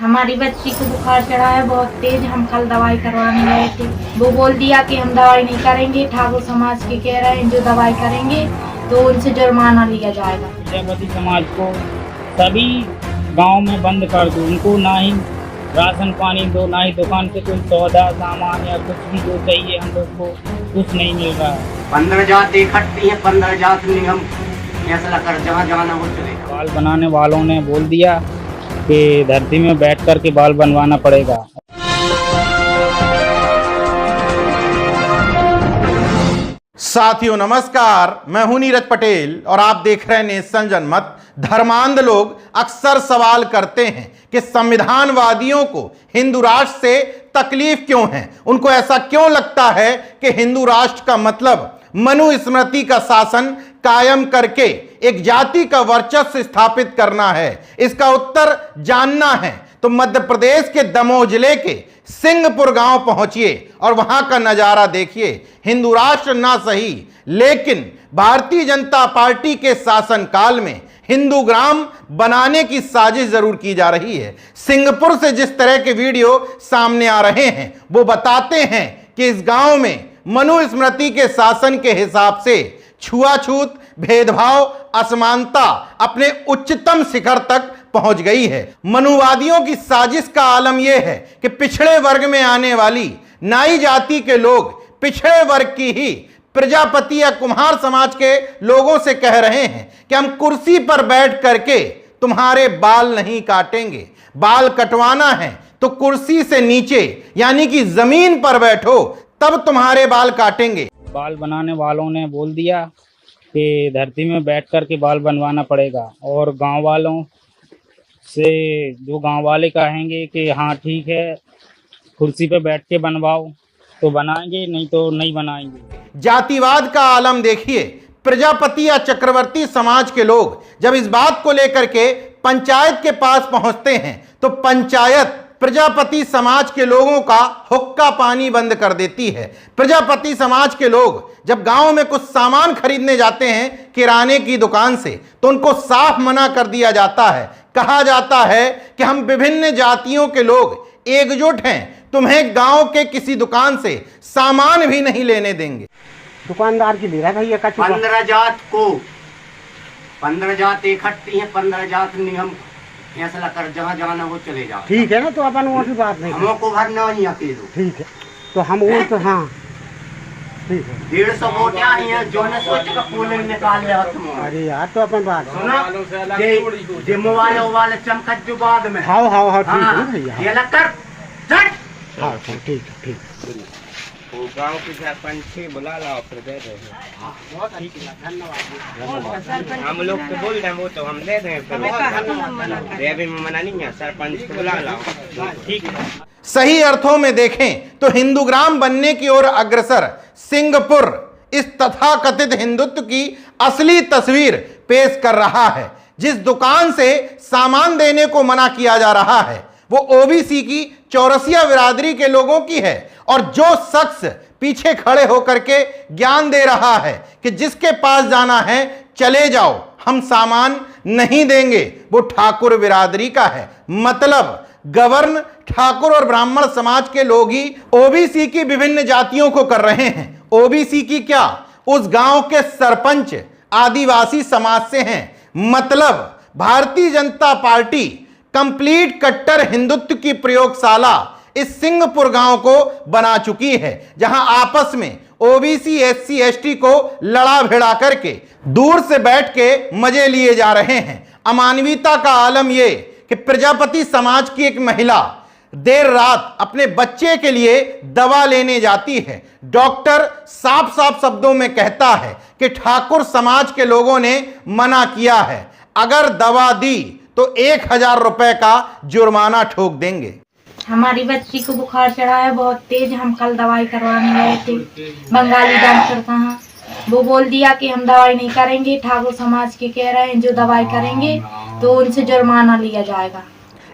हमारी बच्ची को बुखार चढ़ा है बहुत तेज। हम कल दवाई करवाने गए थे, वो बोल दिया कि हम दवाई नहीं करेंगे। ठाकुर समाज के कह रहे हैं जो दवाई करेंगे तो उनसे जुर्माना लिया जाएगा। प्रजापति समाज को सभी गांव में बंद कर दो, उनको ना ही राशन पानी दो, ना ही दुकान से कोई सौदा सामान या कुछ भी जो चाहिए हम लोग को कुछ नहीं मिल रहा है। 15 जात इकट्ठी है, 15 जात निगम फैसला कर जहाँ जाना हो चलेगा। बाल बनाने वालों ने बोल दिया कि धरती में बैठ कर के बाल बनवाना पड़ेगा। साथियों नमस्कार, मैं हूं नीरज पटेल और आप देख रहे हैं नेशन जनमत। धर्मांध लोग अक्सर सवाल करते हैं कि संविधानवादियों को हिंदू राष्ट्र से तकलीफ क्यों है। उनको ऐसा क्यों लगता है कि हिंदू राष्ट्र का मतलब मनुस्मृति का शासन कायम करके एक जाति का वर्चस्व स्थापित करना है। इसका उत्तर जानना है तो मध्य प्रदेश के दमोह जिले के सिंहपुर गांव पहुंचिए और वहां का नजारा देखिए। हिंदू राष्ट्र ना सही, लेकिन भारतीय जनता पार्टी के शासनकाल में हिंदू ग्राम बनाने की साजिश जरूर की जा रही है। सिंहपुर से जिस तरह के वीडियो सामने आ रहे हैं वो बताते हैं कि इस गांव में मनुस्मृति के शासन के हिसाब से छुआछूत, भेदभाव, असमानता अपने उच्चतम शिखर तक पहुंच गई है। मनुवादियों की साजिश का आलम यह है कि पिछड़े वर्ग में आने वाली नाई जाति के लोग पिछड़े वर्ग की ही प्रजापति या कुम्हार समाज के लोगों से कह रहे हैं कि हम कुर्सी पर बैठ करके तुम्हारे बाल नहीं काटेंगे। बाल कटवाना है तो कुर्सी से नीचे यानी कि जमीन पर बैठो, तब तुम्हारे बाल काटेंगे। बाल बनाने वालों ने बोल दिया कि धरती में बैठ कर के बाल बनवाना पड़ेगा और गांव वालों से जो गांव वाले कहेंगे कि हाँ ठीक है कुर्सी पे बैठ के बनवाओ तो बनाएंगे, नहीं तो नहीं बनाएंगे। जातिवाद का आलम देखिए। प्रजापति या चक्रवर्ती समाज के लोग जब इस बात को लेकर के पंचायत के पास पहुंचते हैं तो पंचायत प्रजापति समाज के लोगों का हुक्का पानी बंद कर देती है। प्रजापति समाज के लोग जब गांव में कुछ सामान खरीदने जाते हैं किराने की दुकान से तो उनको साफ मना कर दिया जाता है। कहा जाता है कि हम विभिन्न जातियों के लोग एकजुट हैं, तुम्हें गांव के किसी दुकान से सामान भी नहीं लेने देंगे। दुकानदार की ले रहा है भैया का 15 जात को 15 जात इकट्ठी है, 15 जात निगम फैसला कर जहाँ जाना हो चले जाओ। ठीक है ना, तो अपन वो की बात नहीं, हमको भरना ही अकेले। ठीक है तो हम वो तो हाँ ठीक है। 150 वोट आई हैं जो ने सोच का पोलिंग निकाल ले तुम। अरे यार तो अपन बात सुनो जे मोबाइल चमकत जो बाद में हाँ ठीक है भैया, ये लग कर चढ़। हाँ ठीक है ठीक। वो गांव के सरपंच से बुला लाओ फिर दे दे। हम लोग तो बोल रहे हैं वो तो हम दे दें, फिर अभी मना नहीं है, सरपंच को बुला लाओ। ठीक है। सही अर्थों में देखें तो हिंदू ग्राम बनने की ओर अग्रसर सिंहपुर इस तथाकथित हिंदुत्व की असली तस्वीर पेश कर रहा है। जिस दुकान से सामान देने को मना किया जा रहा है वो ओबीसी की चौरसिया बिरादरी के लोगों की है और जो शख्स पीछे खड़े होकर के ज्ञान दे रहा है कि जिसके पास जाना है चले जाओ, हम सामान नहीं देंगे, वो ठाकुर बिरादरी का है। मतलब गवर्न ठाकुर और ब्राह्मण समाज के लोग ही ओबीसी की विभिन्न जातियों को कर रहे हैं। ओबीसी की क्या, उस गांव के सरपंच आदिवासी समाज से हैं। मतलब भारतीय जनता पार्टी कंप्लीट कट्टर हिंदुत्व की प्रयोगशाला इस सिंहपुर गांव को बना चुकी है, जहां आपस में ओबीसी एससी एसटी को लड़ा भिड़ा करके दूर से बैठ के मजे लिए जा रहे हैं। अमानवीयता का आलम यह कि प्रजापति समाज की एक महिला देर रात अपने बच्चे के लिए दवा लेने जाती है। डॉक्टर साफ साफ शब्दों में कहता है कि ठाकुर समाज के लोगों ने मना किया है, अगर दवा दी तो 1000 रुपए का जुर्माना ठोक देंगे। हमारी बच्ची को बुखार चढ़ा है बहुत तेज। हम कल दवाई करवाने गए थे, बंगाली डॉक्टर कहाँ, वो बोल दिया कि हम दवाई नहीं करेंगे। ठाकुर समाज के कह रहे हैं जो दवाई करेंगे तो उनसे जुर्माना लिया जाएगा।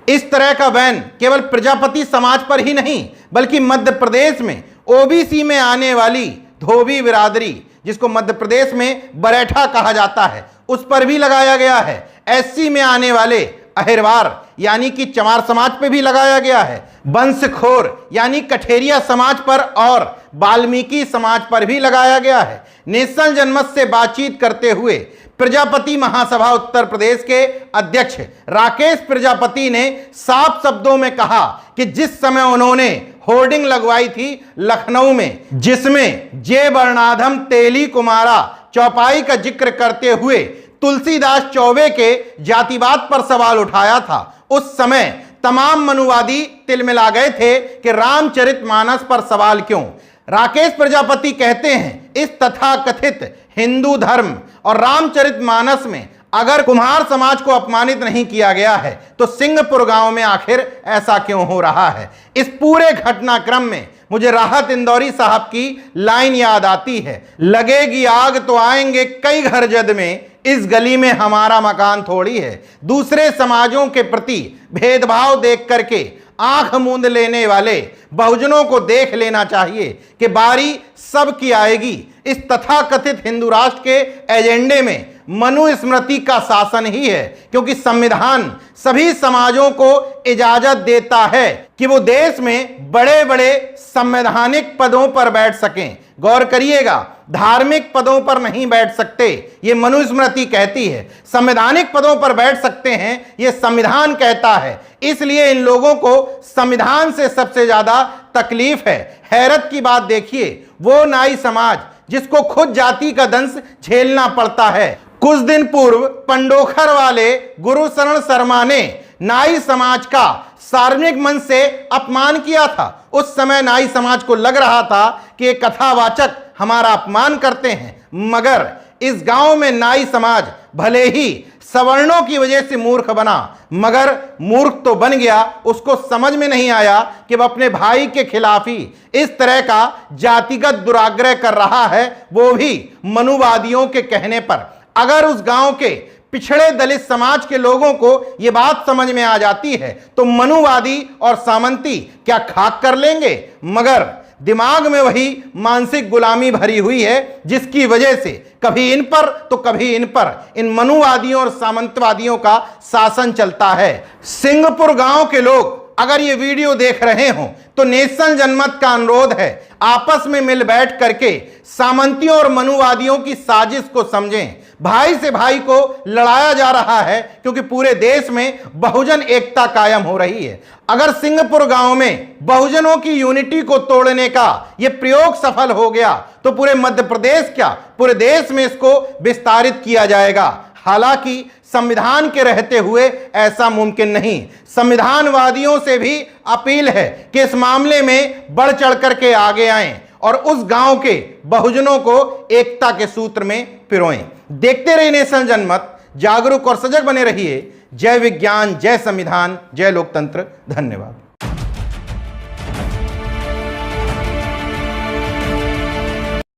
इस तरह का बैन केवल प्रजापति समाज पर ही नहीं बल्कि मध्य प्रदेश में ओबीसी में आने वाली धोबी बिरादरी, जिसको मध्य प्रदेश में बरेठा कहा जाता है, उस पर भी लगाया गया है। एससी में आने वाले अहिरवार यानी कि चमार समाज पे भी लगाया गया है, बंसखोर यानी कठेरिया समाज पर और वाल्मीकि समाज पर भी लगाया गया है। नेशनल जनमत से बातचीत करते हुए प्रजापति महासभा उत्तर प्रदेश के अध्यक्ष राकेश प्रजापति ने साफ शब्दों में कहा कि जिस समय उन्होंने होर्डिंग लगवाई थी लखनऊ में, जिसमें जे वर्णाधम तेली कुमारा चौपाई का जिक्र करते हुए तुलसीदास चौबे के जातिवाद पर सवाल उठाया था, उस समय तमाम मनुवादी तिलमिला गए थे कि रामचरितमानस पर सवाल क्यों। राकेश प्रजापति कहते हैं इस तथाकथित हिंदू धर्म और रामचरितमानस में अगर कुम्हार समाज को अपमानित नहीं किया गया है तो सिंहपुर गांव में आखिर ऐसा क्यों हो रहा है। इस पूरे घटनाक्रम में मुझे राहत इंदौरी साहब की लाइन याद आती है, लगेगी आग तो आएंगे कई घर जद में, इस गली में हमारा मकान थोड़ी है। दूसरे समाजों के प्रति भेदभाव देख करके आंख मूंद लेने वाले बहुजनों को देख लेना चाहिए कि बारी सबकी आएगी। इस तथाकथित हिंदू राष्ट्र के एजेंडे में मनुस्मृति का शासन ही है, क्योंकि संविधान सभी समाजों को इजाजत देता है कि वो देश में बड़े बड़े संवैधानिक पदों पर बैठ सकें। गौर करिएगा, धार्मिक पदों पर नहीं बैठ सकते, ये मनुस्मृति कहती है। संवैधानिक पदों पर बैठ सकते हैं, ये संविधान कहता है। इसलिए इन लोगों को संविधान से सबसे ज्यादा तकलीफ है। हैरत की बात देखिए, वो नाई समाज जिसको खुद जाति का दंश झेलना पड़ता है। कुछ दिन पूर्व पंडोखर वाले गुरुशरण शर्मा ने नाई समाज का सार्वजनिक मंच से अपमान किया था। उस समय नाई समाज को लग रहा था कि ये कथावाचक हमारा अपमान करते हैं, मगर इस गांव में नाई समाज भले ही सवर्णों की वजह से मूर्ख बना, मगर मूर्ख तो बन गया। उसको समझ में नहीं आया कि वह अपने भाई के खिलाफ ही इस तरह का जातिगत दुराग्रह कर रहा है, वो भी मनुवादियों के कहने पर। अगर उस गांव के पिछड़े दलित समाज के लोगों को यह बात समझ में आ जाती है तो मनुवादी और सामंती क्या खाक कर लेंगे। मगर दिमाग में वही मानसिक गुलामी भरी हुई है, जिसकी वजह से कभी इन पर तो कभी इन पर इन मनुवादियों और सामंतवादियों का शासन चलता है। सिंहपुर गांव के लोग अगर ये वीडियो देख रहे हो तो नेशनल जनमत का अनुरोध है, आपस में मिल बैठ करके सामंतियों और मनुवादियों की साजिश को समझें। भाई से भाई को लड़ाया जा रहा है क्योंकि पूरे देश में बहुजन एकता कायम हो रही है। अगर सिंहपुर गांव में बहुजनों की यूनिटी को तोड़ने का यह प्रयोग सफल हो गया तो पूरे मध्य प्रदेश क्या पूरे देश में इसको विस्तारित किया जाएगा। हालांकि संविधान के रहते हुए ऐसा मुमकिन नहीं। संविधानवादियों से भी अपील है कि इस मामले में बढ़ चढ़ करके आगे आएं और उस गांव के बहुजनों को एकता के सूत्र में पिरोएं। देखते रहिए नेशनल जनमत, जागरूक और सजग बने रहिए। जय विज्ञान, जय संविधान, जय लोकतंत्र। धन्यवाद।